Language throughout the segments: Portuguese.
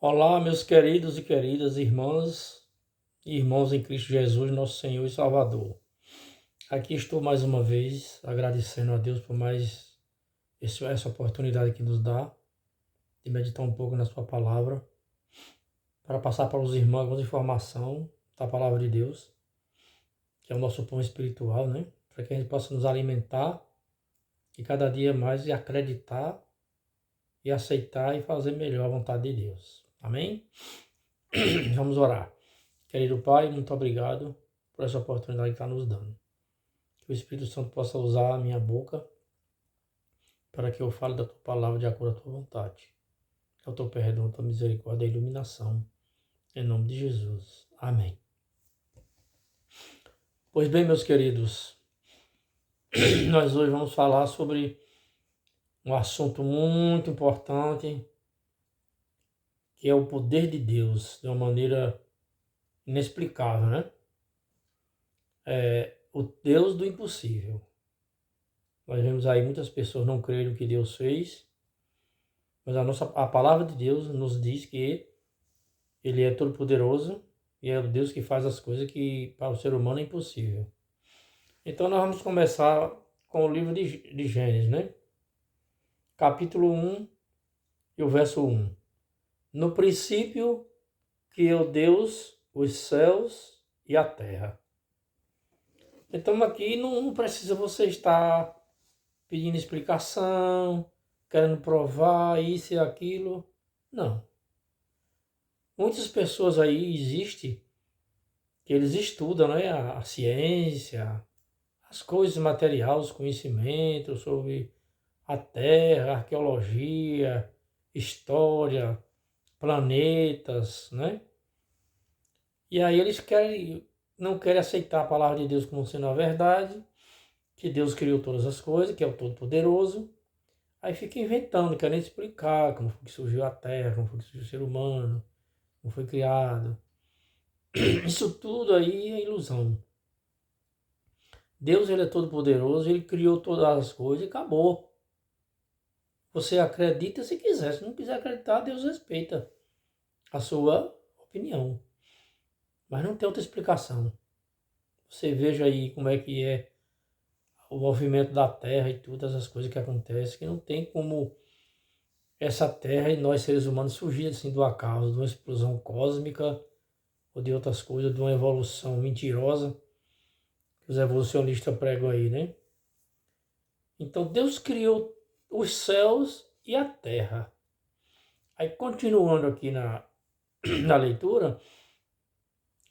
Olá, meus queridos e queridas irmãs e irmãos em Cristo Jesus, nosso Senhor e Salvador. Aqui estou mais uma vez agradecendo a Deus por mais essa oportunidade que nos dá de meditar um pouco na sua palavra, para passar para os irmãos alguma informação da palavra de Deus, que é o nosso pão espiritual, né? Para que a gente possa nos alimentar e cada dia mais e acreditar e aceitar e fazer melhor a vontade de Deus. Amém? Vamos orar. Querido Pai, muito obrigado por essa oportunidade que está nos dando. Que o Espírito Santo possa usar a minha boca para que eu fale da tua palavra de acordo com a tua vontade. É o teu perdão, a tua misericórdia e iluminação. Em nome de Jesus. Amém. Pois bem, meus queridos, nós hoje vamos falar sobre um assunto muito importante, que é o poder de Deus, de uma maneira inexplicável, né? É o Deus do impossível. Nós vemos aí muitas pessoas não crerem no que Deus fez, mas a palavra de Deus nos diz que Ele é todo-poderoso e é o Deus que faz as coisas que para o ser humano é impossível. Então nós vamos começar com o livro de Gênesis, né? Capítulo 1 e o verso 1. No princípio criou Deus os céus e a terra. Então aqui não precisa você estar pedindo explicação, querendo provar isso e aquilo. Não. Muitas pessoas aí existem que eles estudam, né, a ciência, as coisas materiais, os conhecimentos sobre a Terra, arqueologia, história, planetas, né? E aí eles não querem aceitar a palavra de Deus como sendo a verdade, que Deus criou todas as coisas, que é o Todo-Poderoso. Aí fica inventando, querendo explicar como foi que surgiu a Terra, como foi que surgiu o ser humano, como foi criado. Isso tudo aí é ilusão. Deus, ele é todo poderoso, ele criou todas as coisas e acabou. Você acredita se quiser, se não quiser acreditar, Deus respeita a sua opinião. Mas não tem outra explicação. Você veja aí como é que é o movimento da Terra e todas as coisas que acontecem, que não tem como essa Terra e nós seres humanos surgir assim do acaso, de uma explosão cósmica ou de outras coisas, de uma evolução mentirosa que os evolucionistas pregam aí, né? Então Deus criou os céus e a terra. Aí continuando aqui na leitura,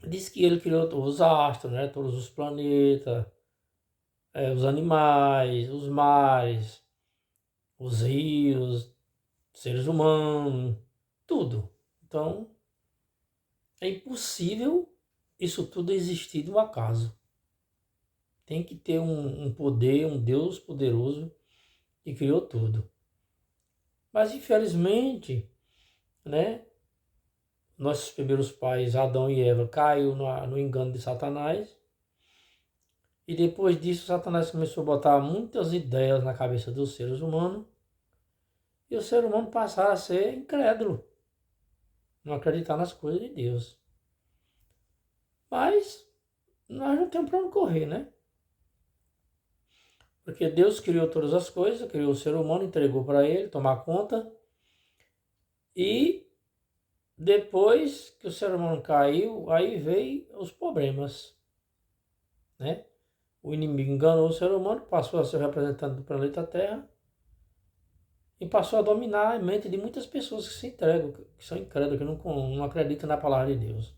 diz que ele criou os astros, né? Todos os planetas, os animais, os mares, os rios, seres humanos, tudo. Então é impossível isso tudo existir do acaso. Tem que ter um poder, um Deus poderoso que criou tudo. Mas infelizmente, né? Nossos primeiros pais, Adão e Eva, caiu no engano de Satanás. E depois disso, Satanás começou a botar muitas ideias na cabeça dos seres humanos. E o ser humano passaram a ser incrédulo, não acreditar nas coisas de Deus. Mas nós não temos para onde correr, né? Porque Deus criou todas as coisas, criou o ser humano, entregou para ele tomar conta. E depois que o ser humano caiu, aí veio os problemas, né? O inimigo enganou o ser humano, passou a ser o representante do planeta Terra e passou a dominar a mente de muitas pessoas que se entregam, que são incrédulas, que não acreditam na palavra de Deus.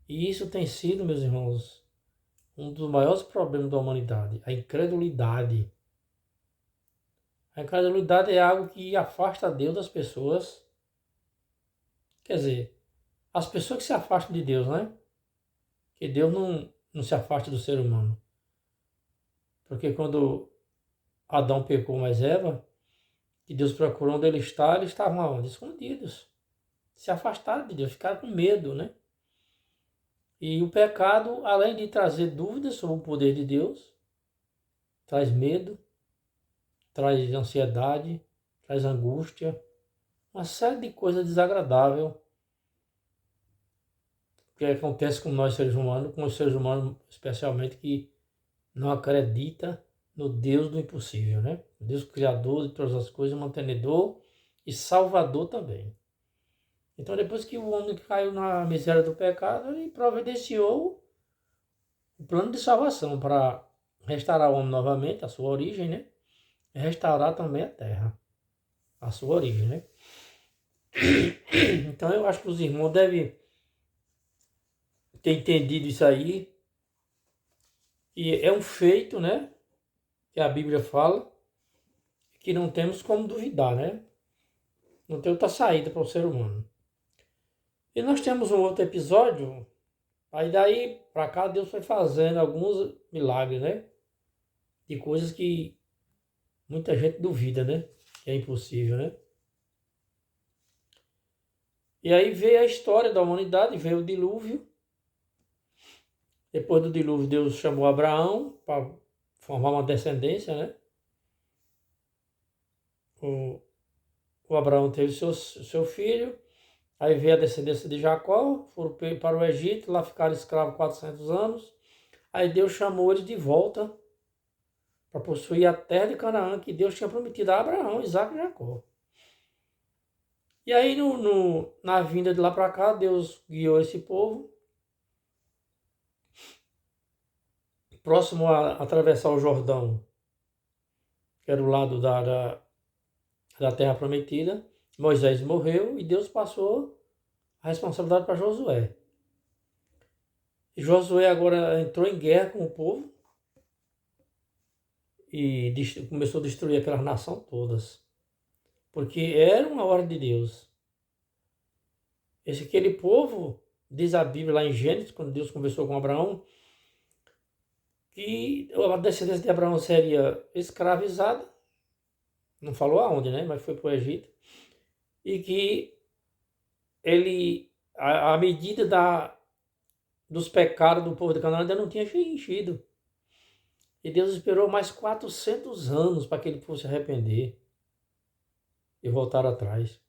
E isso tem sido, meus irmãos, um dos maiores problemas da humanidade, a incredulidade. A incredulidade é algo que afasta Deus das pessoas. Quer dizer, as pessoas que se afastam de Deus, né? Que Deus não se afasta do ser humano. Porque quando Adão pecou mais Eva, que Deus procurou onde eles estavam aonde? Escondidos. Se afastaram de Deus, ficaram com medo, né? E o pecado, além de trazer dúvidas sobre o poder de Deus, traz medo, traz ansiedade, traz angústia, uma série de coisas desagradáveis que acontece com nós seres humanos, com os seres humanos especialmente que não acredita no Deus do impossível, né? O Deus criador de todas as coisas, mantenedor e salvador também. Então depois que o homem caiu na miséria do pecado, ele providenciou o plano de salvação para restaurar o homem novamente, a sua origem, né? E restaurar também a terra, a sua origem, né? Então eu acho que os irmãos devem ter entendido isso aí, e é um feito, né? Que a Bíblia fala, que não temos como duvidar, né? Não tem outra saída para o ser humano. E nós temos um outro episódio, aí daí para cá Deus foi fazendo alguns milagres, né? De coisas que muita gente duvida, né? Que é impossível, né? E aí veio a história da humanidade, veio o dilúvio. Depois do dilúvio, Deus chamou Abraão para formar uma descendência, né? O Abraão teve seu filho, aí veio a descendência de Jacó, foram para o Egito, lá ficaram escravos 400 anos. Aí Deus chamou eles de volta para possuir a terra de Canaã que Deus tinha prometido a Abraão, Isaac e Jacó. E aí na vinda de lá para cá, Deus guiou esse povo, próximo a atravessar o Jordão, que era o lado da terra prometida. Moisés morreu e Deus passou a responsabilidade para Josué. E Josué agora entrou em guerra com o povo e começou a destruir aquelas nações todas. Porque era uma ordem de Deus. Aquele povo, diz a Bíblia lá em Gênesis, quando Deus conversou com Abraão, que a descendência de Abraão seria escravizada, não falou aonde, né? Mas foi para o Egito, e que a medida dos pecados do povo de Canaã ainda não tinha enchido. E Deus esperou mais 400 anos para que ele fosse arrepender e voltar atrás.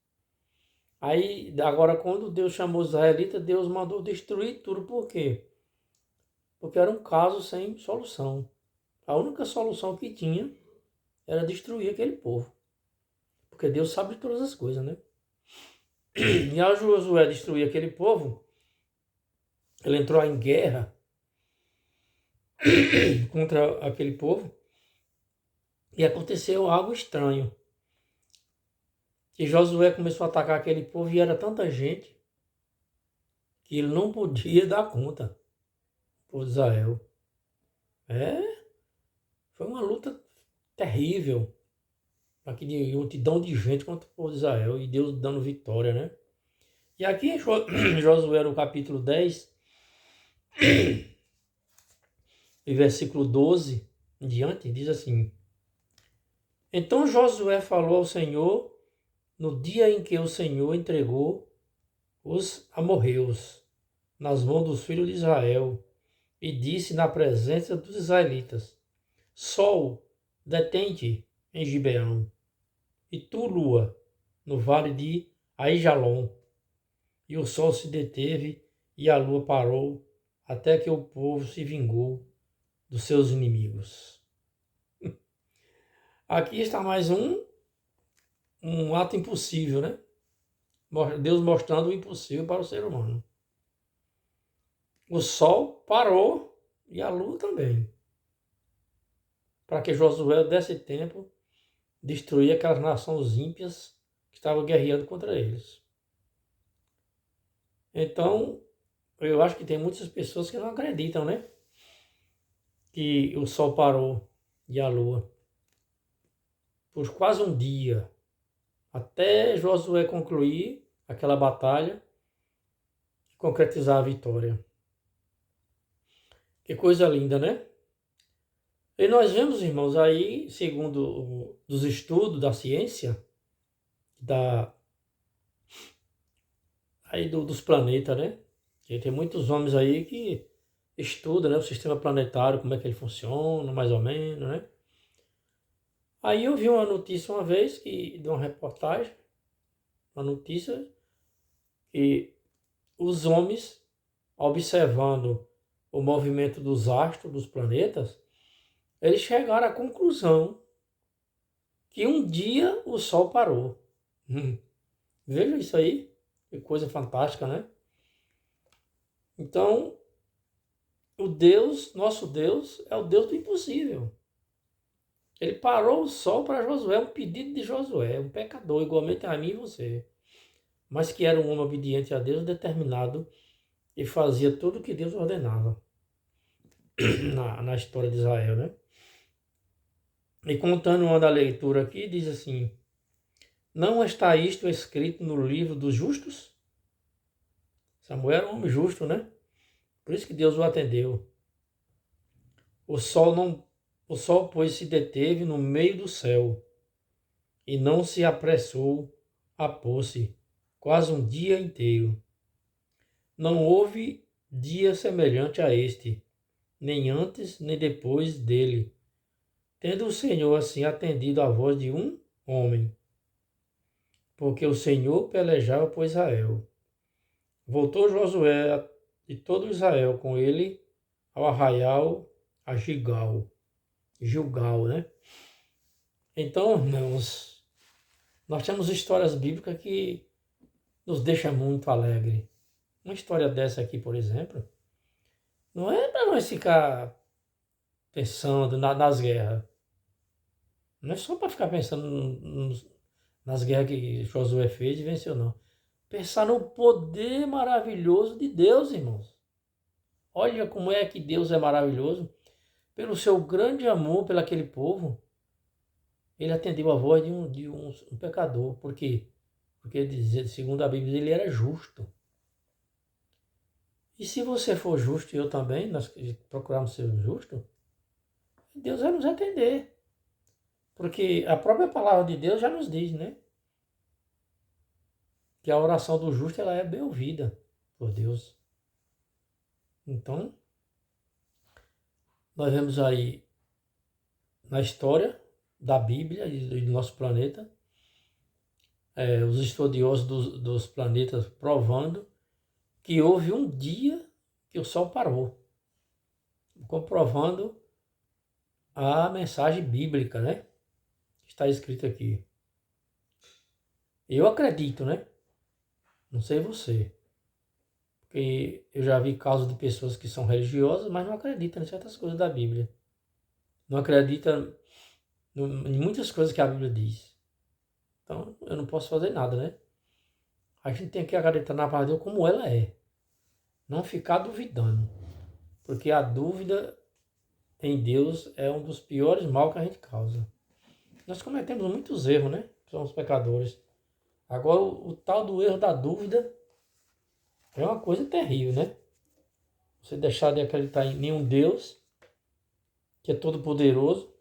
Aí, agora, quando Deus chamou os israelitas, Deus mandou destruir tudo. Por quê? Porque era um caso sem solução. A única solução que tinha era destruir aquele povo. Porque Deus sabe de todas as coisas, né? E ao Josué destruir aquele povo, ele entrou em guerra contra aquele povo e aconteceu algo estranho. Que Josué começou a atacar aquele povo e era tanta gente que ele não podia dar conta por Israel. Foi uma luta terrível. Aquele multidão de gente contra o povo de Israel e Deus dando vitória, né? E aqui em Josué, no capítulo 10, e versículo 12 em diante, diz assim: Então Josué falou ao Senhor no dia em que o Senhor entregou os amorreus nas mãos dos filhos de Israel, e disse na presença dos israelitas: Sol, detente em Gibeão, e tu, lua, no vale de Aijalon. E o sol se deteve e a lua parou, até que o povo se vingou dos seus inimigos. Aqui está mais um ato impossível, né? Deus mostrando o impossível para o ser humano. O sol parou e a lua também. Para que Josué desse tempo destruir aquelas nações ímpias que estavam guerreando contra eles. Então, eu acho que tem muitas pessoas que não acreditam, né? Que o sol parou e a lua. Por quase um dia, até Josué concluir aquela batalha e concretizar a vitória. Que coisa linda, né? E nós vemos, irmãos, aí, segundo os estudos da ciência, dos planetas, né? Que tem muitos homens aí que estudam, né, o sistema planetário, como é que ele funciona, mais ou menos, né? Aí eu vi uma notícia uma vez, de uma reportagem, uma notícia que os homens, observando o movimento dos astros, dos planetas, eles chegaram à conclusão que um dia o Sol parou. Veja isso aí, que coisa fantástica, né? Então, o Deus, nosso Deus, é o Deus do impossível. Ele parou o sol para Josué, um pedido de Josué, um pecador, igualmente a mim e você, mas que era um homem obediente a Deus, determinado, e fazia tudo o que Deus ordenava na história de Israel, né? E contando uma da leitura aqui, diz assim: não está isto escrito no livro dos justos? Samuel era um homem justo, né? Por isso que Deus o atendeu. O sol, pois, se deteve no meio do céu e não se apressou a pôr-se, quase um dia inteiro. Não houve dia semelhante a este, nem antes nem depois dele, tendo o Senhor assim atendido à voz de um homem, porque o Senhor pelejava por Israel. Voltou Josué e todo Israel com ele ao arraial a Gilgal, né? Então, irmãos, nós temos histórias bíblicas que nos deixam muito alegre. Uma história dessa aqui, por exemplo, não é para nós ficar pensando nas guerras. Não é só para ficar pensando nas guerras que Josué fez e venceu, não. Pensar no poder maravilhoso de Deus, irmãos. Olha como é que Deus é maravilhoso. Pelo seu grande amor pelaquele povo, ele atendeu a voz de um pecador. Por quê? Porque, segundo a Bíblia, ele era justo. E se você for justo e eu também, nós procurarmos ser justo, Deus vai nos atender. Porque a própria palavra de Deus já nos diz, né? Que a oração do justo ela é bem ouvida por Deus. Então, nós vemos aí na história da Bíblia e do nosso planeta, os estudiosos dos planetas provando que houve um dia que o Sol parou, comprovando a mensagem bíblica, né? Que está escrito aqui. Eu acredito, né? Não sei você. Porque eu já vi casos de pessoas que são religiosas, mas não acreditam em certas coisas da Bíblia. Não acreditam em muitas coisas que a Bíblia diz. Então, eu não posso fazer nada, né? A gente tem que acreditar na palavra de Deus como ela é. Não ficar duvidando. Porque a dúvida em Deus é um dos piores mal que a gente causa. Nós cometemos muitos erros, né? Somos pecadores. Agora, o tal do erro da dúvida é uma coisa terrível, né? Você deixar de acreditar em nenhum Deus, que é todo poderoso,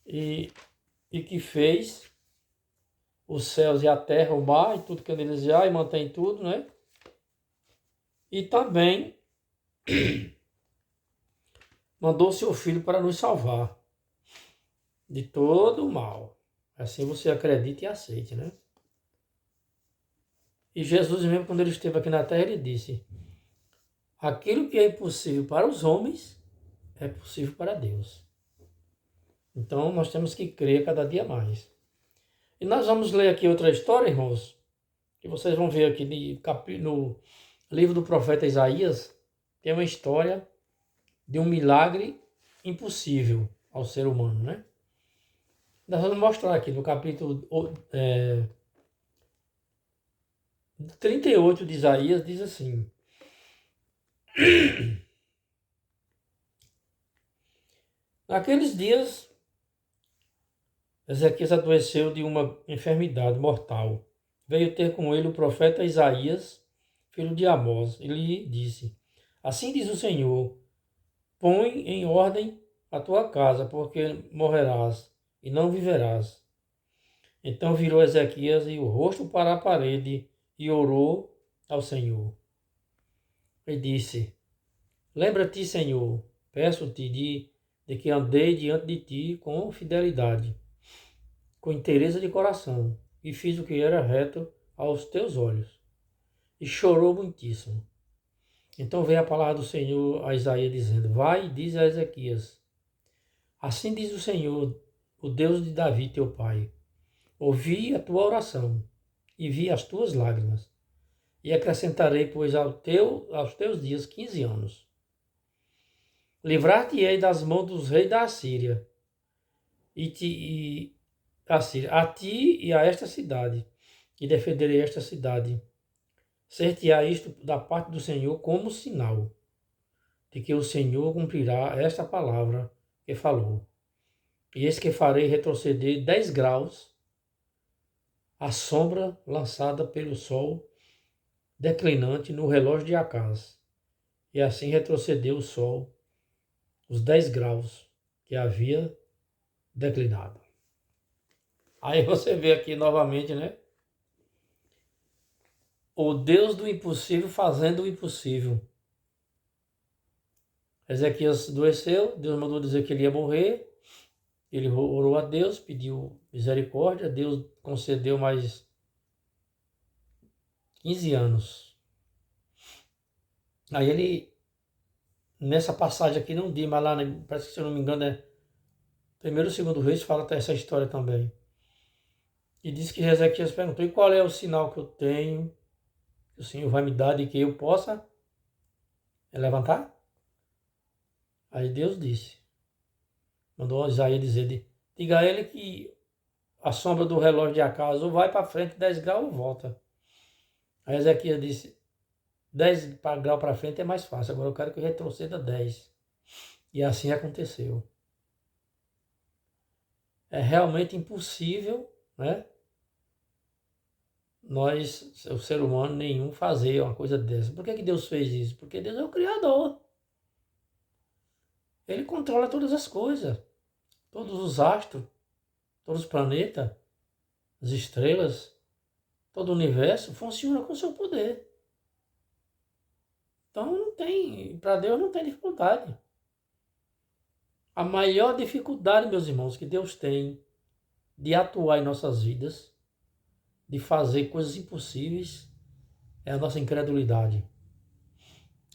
e que fez os céus e a terra, o mar e tudo que neles há, e mantém tudo, né? E também mandou seu filho para nos salvar de todo o mal. Assim você acredita e aceite, né? E Jesus mesmo, quando ele esteve aqui na terra, ele disse: aquilo que é impossível para os homens é possível para Deus. Então nós temos que crer cada dia mais. E nós vamos ler aqui outra história, irmãos, que vocês vão ver aqui no livro do profeta Isaías. Tem uma história de um milagre impossível ao ser humano, né? Nós vamos mostrar aqui no capítulo 38 de Isaías, diz assim: naqueles dias, Ezequias adoeceu de uma enfermidade mortal. Veio ter com ele o profeta Isaías, filho de Amós, e lhe disse: assim diz o Senhor, põe em ordem a tua casa, porque morrerás e não viverás. Então virou Ezequias e o rosto para a parede e orou ao Senhor. E disse: lembra-te, Senhor, peço-te de que andei diante de ti com fidelidade, com inteireza de coração, e fiz o que era reto aos teus olhos. E chorou muitíssimo. Então veio a palavra do Senhor a Isaías dizendo: vai e diz a Ezequias: assim diz o Senhor, o Deus de Davi teu pai: ouvi a tua oração e vi as tuas lágrimas, e acrescentarei, pois, aos teus dias 15 anos. Livrar-te-ei das mãos dos reis da Assíria, a ti e a esta cidade, e defenderei esta cidade. Ser-te-á isto da parte do Senhor como sinal de que o Senhor cumprirá esta palavra que falou. E eis que farei retroceder 10 graus a sombra lançada pelo sol declinante no relógio de Acás. E assim retrocedeu o sol os 10 graus que havia declinado. Aí você vê aqui novamente, né? O Deus do impossível fazendo o impossível. Ezequias adoeceu, Deus mandou dizer que ele ia morrer. Ele orou a Deus, pediu misericórdia, Deus concedeu mais 15 anos. Aí ele, nessa passagem aqui, não diz, mas lá, parece que se eu não me engano, é primeiro ou segundo Reis, fala até essa história também. E diz que Ezequias perguntou: e qual é o sinal que eu tenho, que o Senhor vai me dar de que eu possa levantar? Aí Deus disse, mandou Isaías dizer: diga a ele que a sombra do relógio de Acás ou vai para frente 10 graus ou volta. Aí Ezequias disse: 10 graus para frente é mais fácil, agora eu quero que eu retroceda 10. E assim aconteceu. É realmente impossível, né? Nós, o ser humano nenhum, fazer uma coisa dessa. Por que Deus fez isso? Porque Deus é o Criador. Ele controla todas as coisas, todos os astros, todos os planetas, as estrelas, todo o universo funciona com o seu poder. Então não tem, para Deus não tem dificuldade. A maior dificuldade, meus irmãos, que Deus tem de atuar em nossas vidas, de fazer coisas impossíveis, é a nossa incredulidade.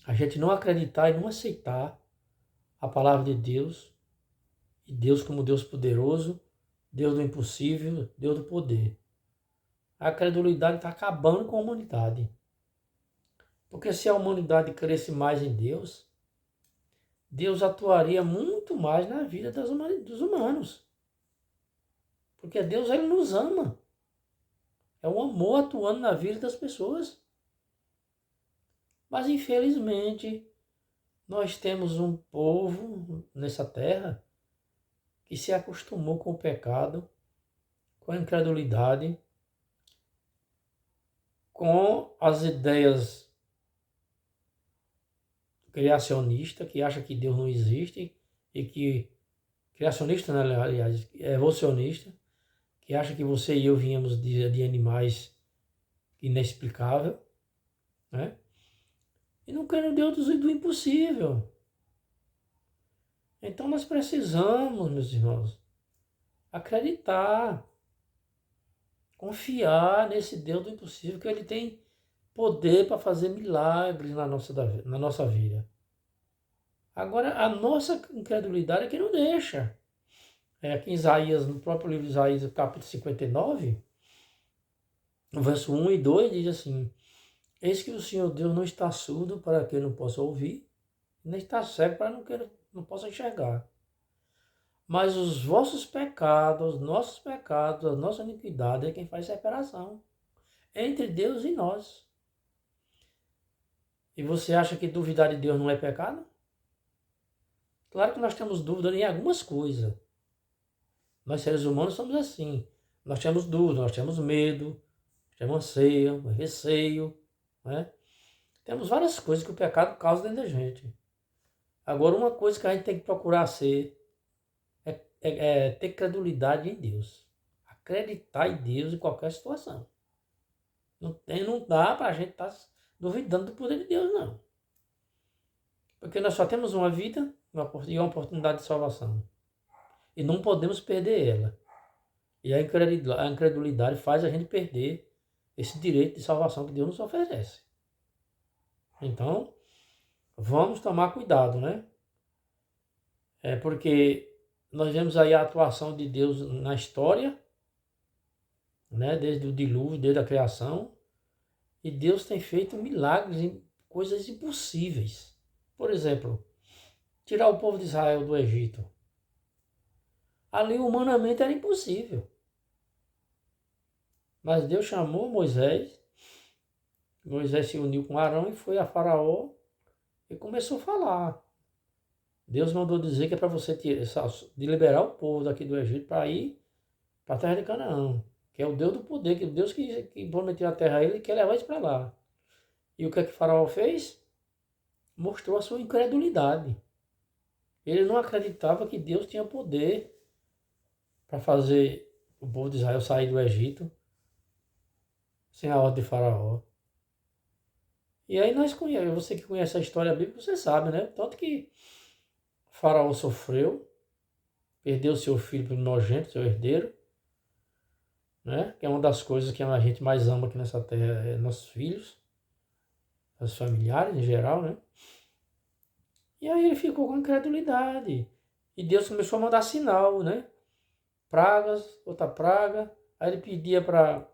A gente não acreditar e não aceitar a palavra de Deus, e Deus como Deus poderoso, Deus do impossível, Deus do poder. A credulidade está acabando com a humanidade. Porque se a humanidade cresce mais em Deus, Deus atuaria muito mais na vida dos humanos. Porque Deus, ele nos ama. É um amor atuando na vida das pessoas. Mas infelizmente, nós temos um povo nessa terra que se acostumou com o pecado, com a incredulidade, com as ideias criacionistas, que acha que Deus não existe, e que, criacionista, né, aliás, evolucionista, que acha que você e eu viemos de animais inexplicável, né? E não querem Deus do impossível. Então nós precisamos, meus irmãos, acreditar, confiar nesse Deus do impossível, que ele tem poder para fazer milagres na nossa vida. Agora, a nossa incredulidade é que não deixa. Aqui em Isaías, no próprio livro de Isaías, capítulo 59, no verso 1 e 2, diz assim: eis que o Senhor Deus não está surdo para que não possa ouvir, nem está cego para que não possa enxergar. Mas os vossos pecados, os nossos pecados, a nossa iniquidade é quem faz separação entre Deus e nós. E você acha que duvidar de Deus não é pecado? Claro que nós temos dúvida em algumas coisas. Nós seres humanos somos assim. Nós temos dúvida, nós temos medo, temos anseio, receio, né? Temos várias coisas que o pecado causa dentro da gente. Agora, uma coisa que a gente tem que procurar ser é ter credulidade em Deus. Acreditar em Deus em qualquer situação. Não dá para a gente estar duvidando do poder de Deus, não. Porque nós só temos uma vida e uma oportunidade de salvação. E não podemos perder ela. E a incredulidade faz a gente perder esse direito de salvação que Deus nos oferece. Então, vamos tomar cuidado, né? Porque nós vemos aí a atuação de Deus na história, né? Desde o dilúvio, desde a criação. E Deus tem feito milagres em coisas impossíveis. Por exemplo, tirar o povo de Israel do Egito. Ali humanamente era impossível. Mas Deus chamou Moisés. Moisés se uniu com Arão e foi a Faraó e começou a falar. Deus mandou dizer que é para você de liberar o povo daqui do Egito para ir para a terra de Canaã, que é o Deus do poder, que o Deus que prometeu a terra a ele e quer levar isso para lá. E o que é que Faraó fez? Mostrou a sua incredulidade. Ele não acreditava que Deus tinha poder para fazer o povo de Israel sair do Egito sem a ordem de Faraó. E aí você que conhece a história bíblica, você sabe, né? Tanto que Faraó sofreu, perdeu seu filho primogênito, seu herdeiro, né? Que é uma das coisas que a gente mais ama aqui nessa terra, é nossos filhos, os familiares em geral, né? E aí ele ficou com incredulidade. E Deus começou a mandar sinal, né? Pragas, outra praga. Aí ele pedia para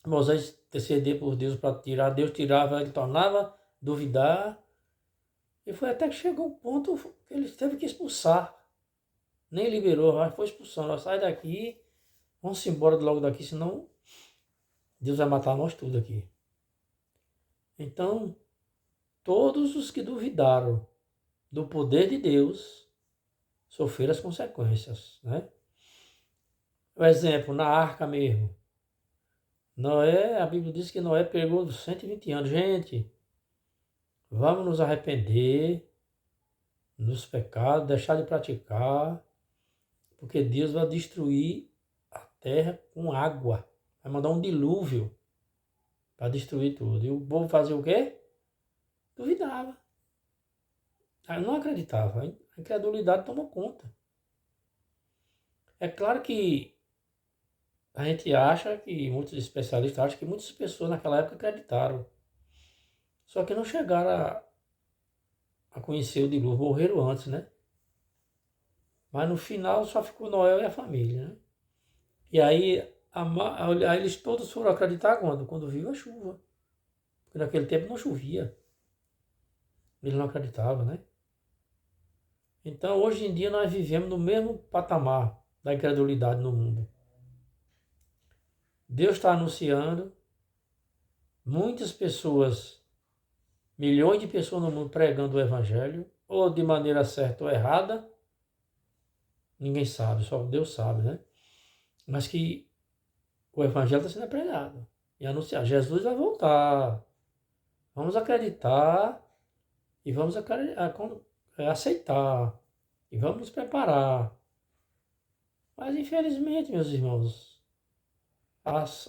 Moisés interceder por Deus para tirar. Deus tirava, ele tornava duvidar. E foi até que chegou o ponto que ele teve que expulsar. Nem liberou, mas foi expulsando. Sai daqui, vamos embora logo daqui, senão Deus vai matar nós tudo aqui. Então, todos os que duvidaram do poder de Deus sofreram as consequências, né? O exemplo, na arca mesmo. Noé, a Bíblia diz que Noé pegou 120 anos. Gente, vamos nos arrepender dos pecados, deixar de praticar, porque Deus vai destruir a terra com água. Vai mandar um dilúvio para destruir tudo. E o povo fazia o quê? Duvidava. Não acreditava. A incredulidade tomou conta. É claro que a gente acha que, muitos especialistas acham que muitas pessoas naquela época acreditaram. Só que não chegaram a conhecer o dilúvio, morreram antes, né? Mas no final só ficou Noé e a família, né? E aí, aí eles todos foram acreditar quando? Quando viu a chuva. Porque naquele tempo não chovia. Eles não acreditavam, né? Então hoje em dia nós vivemos no mesmo patamar da incredulidade no mundo. Deus está anunciando, muitas pessoas, milhões de pessoas no mundo pregando o Evangelho, ou de maneira certa ou errada, ninguém sabe, só Deus sabe, né? Mas que o Evangelho está sendo pregado e anunciado. Jesus vai voltar. Vamos acreditar e vamos aceitar e vamos nos preparar. Mas infelizmente, meus irmãos,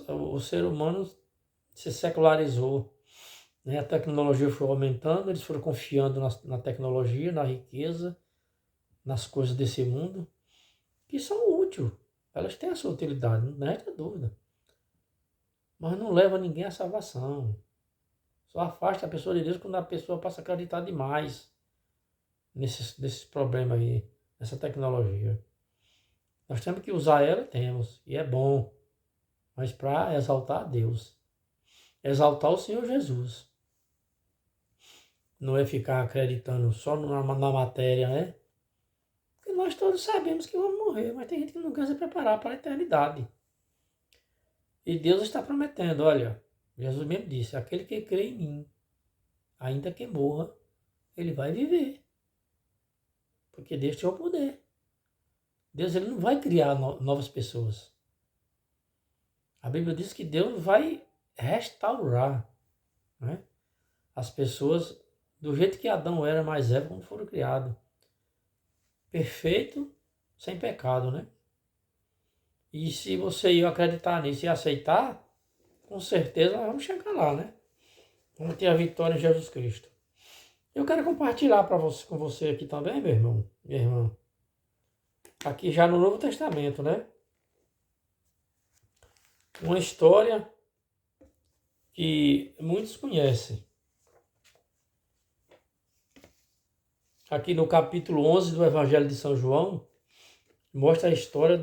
o ser humano se secularizou, né? A tecnologia foi aumentando, eles foram confiando na tecnologia, na riqueza, nas coisas desse mundo, que são úteis. Elas têm a sua utilidade, não resta dúvida. Mas não leva ninguém à salvação. Só afasta a pessoa de Deus quando a pessoa passa a acreditar demais nesses problemas aí, nessa tecnologia. Nós temos que usar ela, temos, e é bom, mas para exaltar a Deus, exaltar o Senhor Jesus. Não é ficar acreditando só na matéria, né? Porque nós todos sabemos que vamos morrer, mas tem gente que não quer se preparar para a eternidade. E Deus está prometendo, olha, Jesus mesmo disse, aquele que crê em mim, ainda que morra, ele vai viver. Porque Deus tem o poder. Deus ele não vai criar novas pessoas. A Bíblia diz que Deus vai restaurar, né, as pessoas do jeito que Adão era mais Eva quando foram criados. Perfeito, sem pecado, né? E se você acreditar nisso e aceitar, com certeza nós vamos chegar lá, né? Vamos ter a vitória em Jesus Cristo. Eu quero compartilhar com você aqui também, meu irmão, minha irmã. Aqui já no Novo Testamento, né? Uma história que muitos conhecem. Aqui no capítulo 11 do Evangelho de São João, mostra a história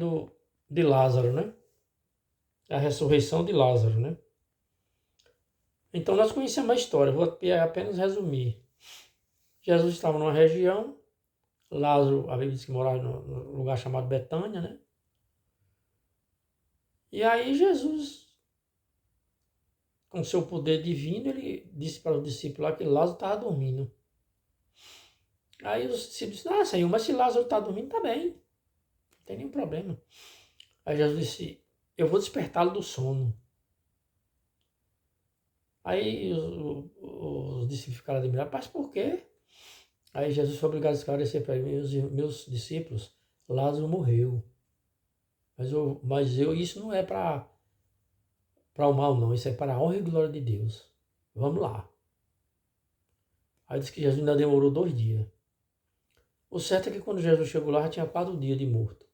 de Lázaro, né? A ressurreição de Lázaro, né? Então nós conhecemos a história, vou apenas resumir. Jesus estava numa região, Lázaro, a Bíblia diz que morava num lugar chamado Betânia, né? E aí Jesus, com seu poder divino, ele disse para os discípulos lá que Lázaro estava dormindo. Aí os discípulos disseram, ah, Senhor, mas se Lázaro está dormindo, está bem, não tem nenhum problema. Aí Jesus disse, eu vou despertá-lo do sono. Aí os discípulos ficaram admirados, mas por quê? Aí Jesus foi obrigado a esclarecer para ele, meus discípulos, Lázaro morreu. Mas isso não é para o mal, não. Isso é para a honra e glória de Deus. Vamos lá. Aí diz que Jesus ainda demorou 2 dias. O certo é que quando Jesus chegou lá, já tinha 4 dias de morto.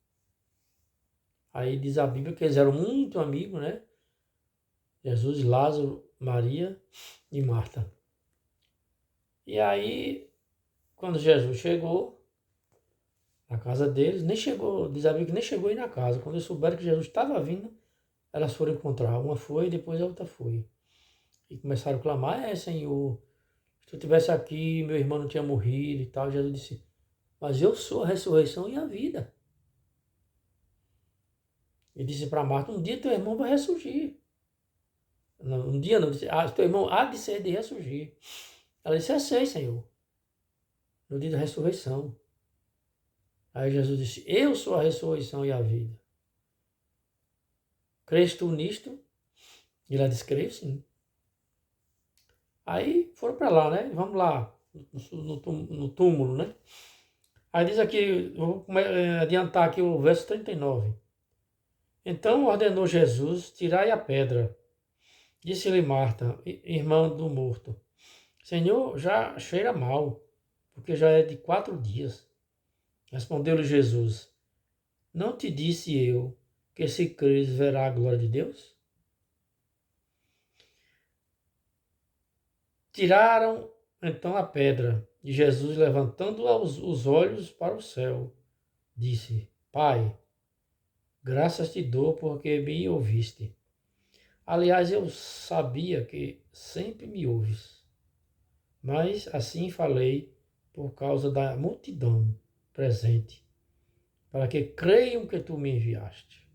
Aí diz a Bíblia que eles eram muito amigos, né? Jesus, Lázaro, Maria e Marta. E aí, quando Jesus chegou na casa deles, nem chegou, diz a Bíblia que nem chegou aí na casa. Quando eles souberam que Jesus estava vindo, elas foram encontrar. Uma foi, depois a outra foi. E começaram a clamar, Senhor, se tu estivesse aqui, meu irmão não tinha morrido e tal. Jesus disse, mas eu sou a ressurreição e a vida. Ele disse para Marta, um dia teu irmão vai ressurgir. Não, um dia não, disse, teu irmão há de ser de ressurgir. Ela disse, eu sei, Senhor, no dia da ressurreição. Aí Jesus disse, eu sou a ressurreição e a vida. Crês tu nisto? E ela disse, creio sim. Aí foram para lá, né? Vamos lá, no túmulo, né? Aí diz aqui, vou adiantar aqui o verso 39. Então ordenou Jesus, tirai a pedra. Disse-lhe Marta, irmã do morto, Senhor, já cheira mal, porque já é de 4 dias. Respondeu-lhe Jesus, não te disse eu que se creres verá a glória de Deus? Tiraram então a pedra, e Jesus, levantando os olhos para o céu, disse, Pai, graças te dou porque me ouviste. Aliás, eu sabia que sempre me ouves, mas assim falei por causa da multidão presente, para que creiam que tu me enviaste.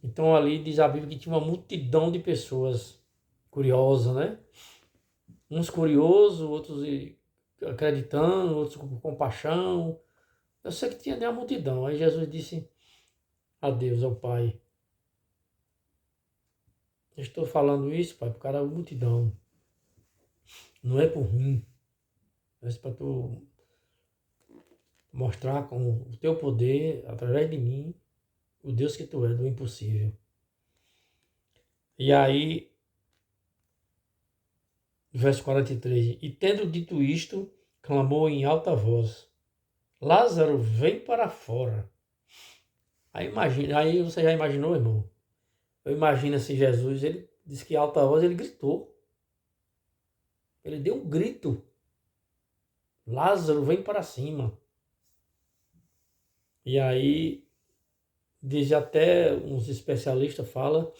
Então ali diz a Bíblia que tinha uma multidão de pessoas curiosas, né? Uns curiosos, outros acreditando, outros com compaixão. Eu sei que tinha uma multidão. Aí Jesus disse a Deus, ao Pai, eu estou falando isso, Pai, por causa da multidão. Não é por mim. É para tu mostrar com o teu poder, através de mim, o Deus que tu é, do impossível. E aí, verso 43, e tendo dito isto, clamou em alta voz, Lázaro, vem para fora. Aí você já imaginou, irmão? Eu imagino assim, Jesus, ele disse que em alta voz ele gritou. Ele deu um grito. Lázaro, vem para cima. E aí, diz até uns especialistas falam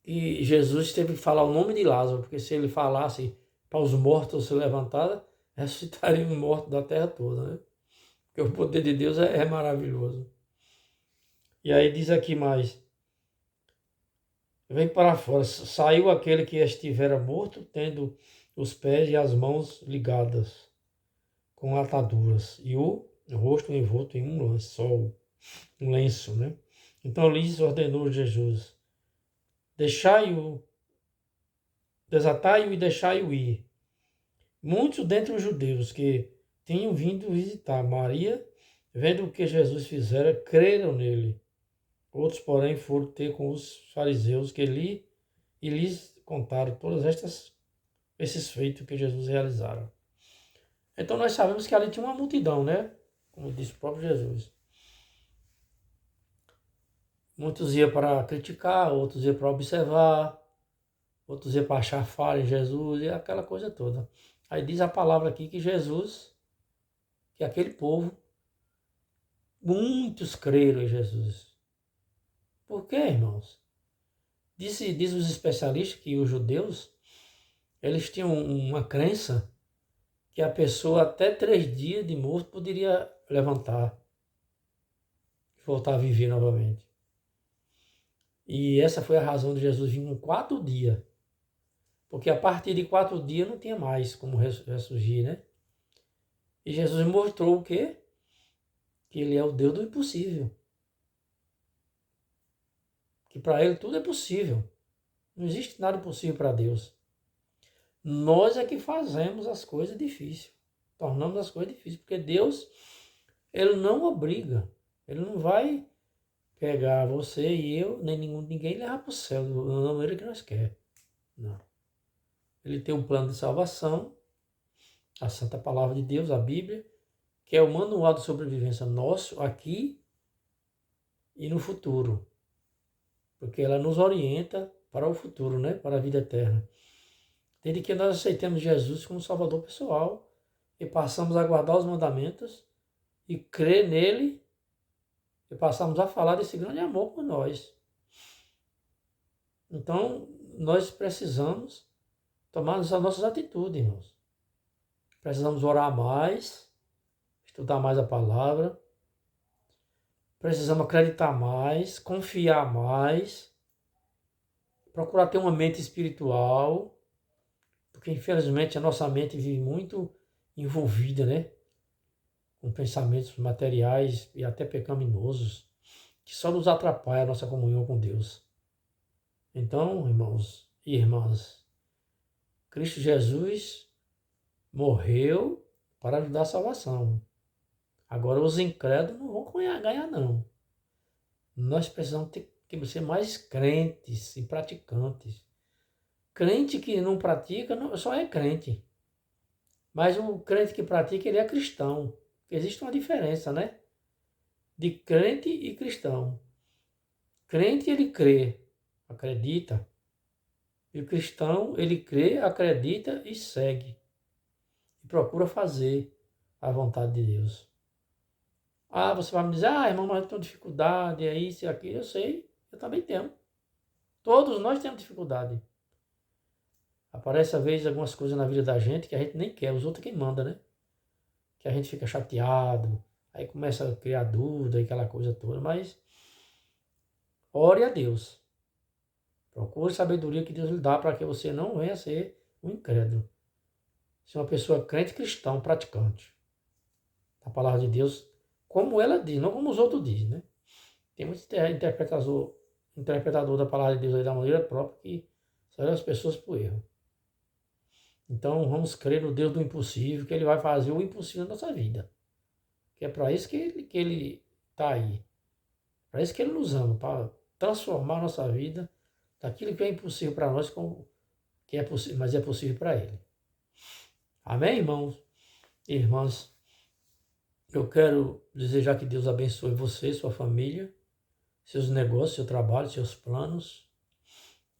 que Jesus teve que falar o nome de Lázaro, porque se ele falasse para os mortos se levantarem, ressuscitariam os mortos da terra toda, né? Porque o poder de Deus é maravilhoso. E aí diz aqui mais, vem para fora, saiu aquele que estivera morto, tendo os pés e as mãos ligadas com ataduras, e o rosto envolto em um lençol, um lenço, né? Então lhes ordenou Jesus, deixai-o, desatai-o e deixai-o ir. Muitos dentre os judeus que tinham vindo visitar Maria, vendo o que Jesus fizera, creram nele. Outros, porém, foram ter com os fariseus e lhes contaram todos esses feitos que Jesus realizara. Então nós sabemos que ali tinha uma multidão, né? Como disse o próprio Jesus. Muitos iam para criticar, outros iam para observar, outros iam para achar falha em Jesus e aquela coisa toda. Aí diz a palavra aqui que Jesus, que aquele povo, muitos creram em Jesus. Por quê, irmãos? Diz os especialistas que os judeus, eles tinham uma crença que a pessoa até 3 dias de morto poderia levantar e voltar a viver novamente. E essa foi a razão de Jesus vir com 4 dias. Porque a partir de 4 dias não tinha mais como ressurgir, né? E Jesus mostrou o quê? Que ele é o Deus do impossível. Que para ele tudo é possível. Não existe nada impossível para Deus. Nós é que fazemos as coisas difíceis. Tornamos as coisas difíceis. Porque Deus, ele não obriga. Ele não vai pegar você e eu, nem ninguém levar para o céu da maneira que nós queremos. Não. Ele tem um plano de salvação, a Santa Palavra de Deus, a Bíblia, que é o manual de sobrevivência nosso aqui e no futuro. Porque ela nos orienta para o futuro, né? Para a vida eterna. Desde que nós aceitamos Jesus como Salvador pessoal e passamos a guardar os mandamentos e crer nele e passamos a falar desse grande amor por nós. Então, nós precisamos tomar as nossas atitudes, irmãos. Precisamos orar mais, estudar mais a palavra, precisamos acreditar mais, confiar mais, procurar ter uma mente espiritual, porque infelizmente a nossa mente vive muito envolvida, né? Com pensamentos materiais e até pecaminosos, que só nos atrapalham a nossa comunhão com Deus. Então, irmãos e irmãs, Cristo Jesus morreu para ajudar a salvação. Agora os incrédulos não vão ganhar não. Nós precisamos ter que ser mais crentes e praticantes. Crente que não pratica só é crente. Mas o crente que pratica, ele é cristão. Existe uma diferença, né? De crente e cristão. Crente, ele crê, acredita. E o cristão, ele crê, acredita e segue. E procura fazer a vontade de Deus. Ah, você vai me dizer, irmão, mas eu tenho dificuldade, é isso e aquilo. Eu sei, eu também tenho. Todos nós temos dificuldade. Aparece às vezes algumas coisas na vida da gente que a gente nem quer, os outros quem manda, né? Que a gente fica chateado, aí começa a criar dúvida e aquela coisa toda, mas ore a Deus. Procure sabedoria que Deus lhe dá para que você não venha a ser um incrédulo. Ser uma pessoa crente cristão, praticante. A palavra de Deus, como ela diz, não como os outros dizem, né? Tem muito interpretador da palavra de Deus aí da maneira própria que só leva as pessoas para o erro. Então vamos crer no Deus do impossível, que ele vai fazer o impossível na nossa vida. Que é para isso que ele está aí. Para isso que ele nos ama, para transformar a nossa vida daquilo que é impossível para nós, que é possível, mas é possível para ele. Amém, irmãos e irmãs? Eu quero desejar que Deus abençoe você, sua família, seus negócios, seu trabalho, seus planos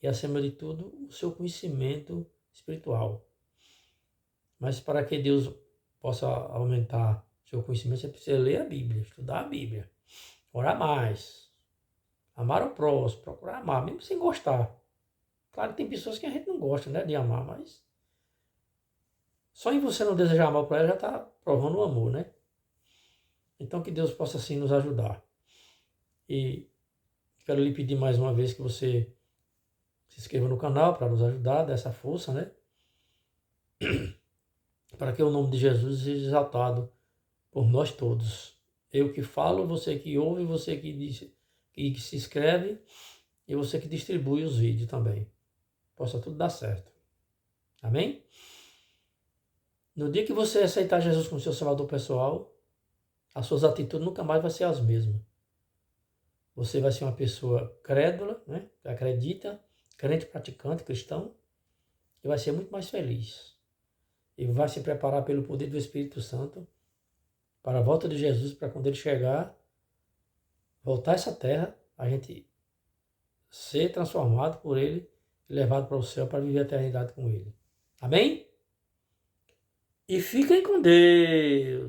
e, acima de tudo, o seu conhecimento espiritual. Mas para que Deus possa aumentar seu conhecimento, você precisa ler a Bíblia, estudar a Bíblia, orar mais, amar o próximo, procurar amar, mesmo sem gostar. Claro que tem pessoas que a gente não gosta, né, de amar, mas só em você não desejar amar para ela já está provando o amor, né? Então que Deus possa assim nos ajudar. E quero lhe pedir mais uma vez que você se inscreva no canal para nos ajudar, dar essa força, né? Para que o nome de Jesus seja exaltado por nós todos. Eu que falo, você que ouve, você que diz, que se inscreve e você que distribui os vídeos também. Possa tudo dar certo. Amém? No dia que você aceitar Jesus como seu salvador pessoal, as suas atitudes nunca mais vão ser as mesmas. Você vai ser uma pessoa crédula, né? Que acredita, crente, praticante, cristão, e vai ser muito mais feliz. E vai se preparar pelo poder do Espírito Santo para a volta de Jesus, para quando ele chegar, voltar a essa terra, a gente ser transformado por Ele e levado para o céu para viver a eternidade com Ele. Amém? E fiquem com Deus.